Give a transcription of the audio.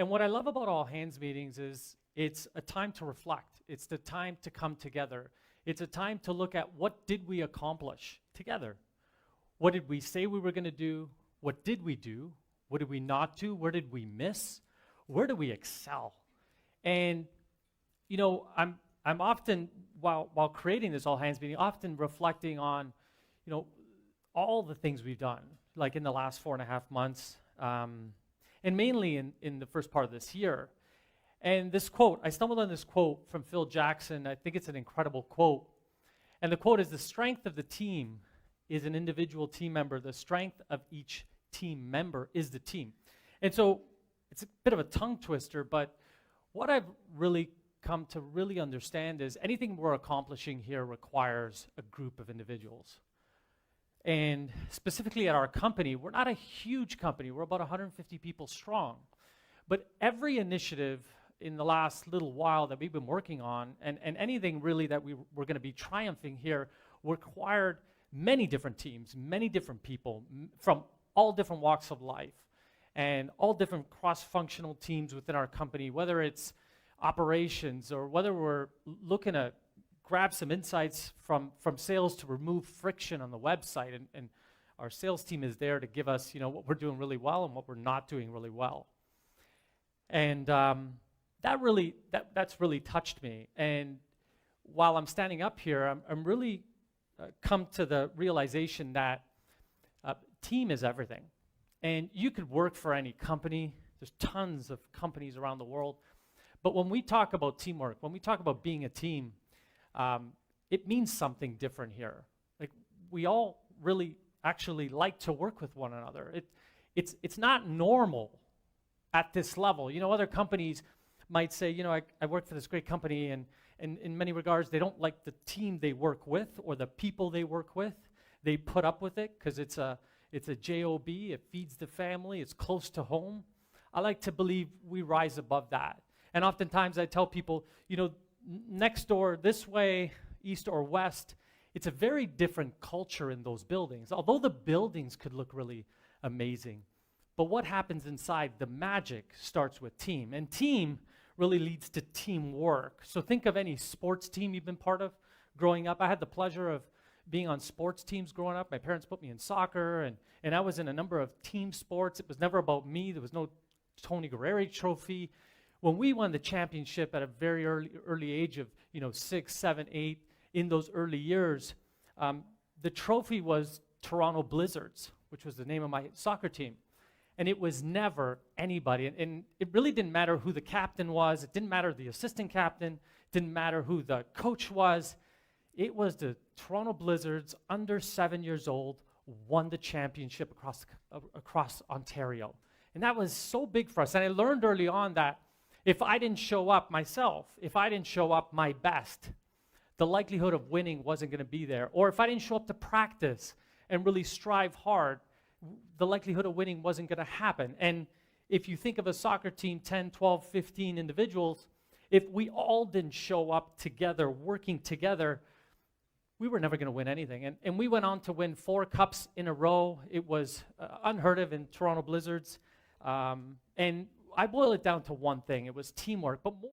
And what I love about all hands meetings is it's a time to reflect. It's the time to come together. It's a time to look at what did we accomplish together. What did we say we were going to do? What did we do? What did we not do? Where did we miss? Where do we excel? And I'm often while creating this all hands meeting, often reflecting on, all the things we've done, like in the last 4.5 months, and mainly in the first part of this year. And this quote, I stumbled on this quote from Phil Jackson. I think it's an incredible quote. And the quote is, "The strength of the team is an individual team member. The strength of each team member is the team." And so it's a bit of a tongue twister, but what I've really come to really understand is anything we're accomplishing here requires a group of individuals. And specifically at our company, we're not a huge company. We're about 150 people strong. But every initiative in the last little while that we've been working on, and anything really that we're going to be triumphing here, required many different teams, many different people from all different walks of life, and all different cross-functional teams within our company, whether it's operations or whether we're looking to grab some insights from sales to remove friction on the website, and our sales team is there to give us what we're doing really well and what we're not doing really well. And that's really touched me. And while I'm standing up here, I'm really come to the realization that team is everything. And you could work for any company. There's tons of companies around the world. But when we talk about teamwork, when we talk about being a team, it means something different here. Like, we all really actually like to work with one another. It's not normal at this level. Other companies might say, I work for this great company, and in many regards, they don't like the team they work with or the people they work with. They put up with it because it's a job, it feeds the family, it's close to home. I like to believe we rise above that. And oftentimes I tell people, next door, this way, east or west, it's a very different culture in those buildings. Although the buildings could look really amazing. But what happens inside, the magic starts with team. And team really leads to teamwork. So think of any sports team you've been part of growing up. I had the pleasure of being on sports teams growing up. My parents put me in soccer, and I was in a number of team sports. It was never about me. There was no Tony Guerreri trophy. When we won the championship at a very early age of 6, 7, 8, in those early years, the trophy was Toronto Blizzards, which was the name of my soccer team. And it was never anybody. And it really didn't matter who the captain was. It didn't matter the assistant captain. It didn't matter who the coach was. It was the Toronto Blizzards, under 7 years old, won the championship across Ontario. And that was so big for us. And I learned early on that if I didn't show up myself, if I didn't show up my best, the likelihood of winning wasn't going to be there. Or if I didn't show up to practice and really strive hard, the likelihood of winning wasn't going to happen. And if you think of a soccer team, 10, 12, 15 individuals, if we all didn't show up together, working together, we were never going to win anything. And we went on to win 4 cups in a row. It was unheard of in Toronto Blizzards. And I boil it down to one thing. It was teamwork. But more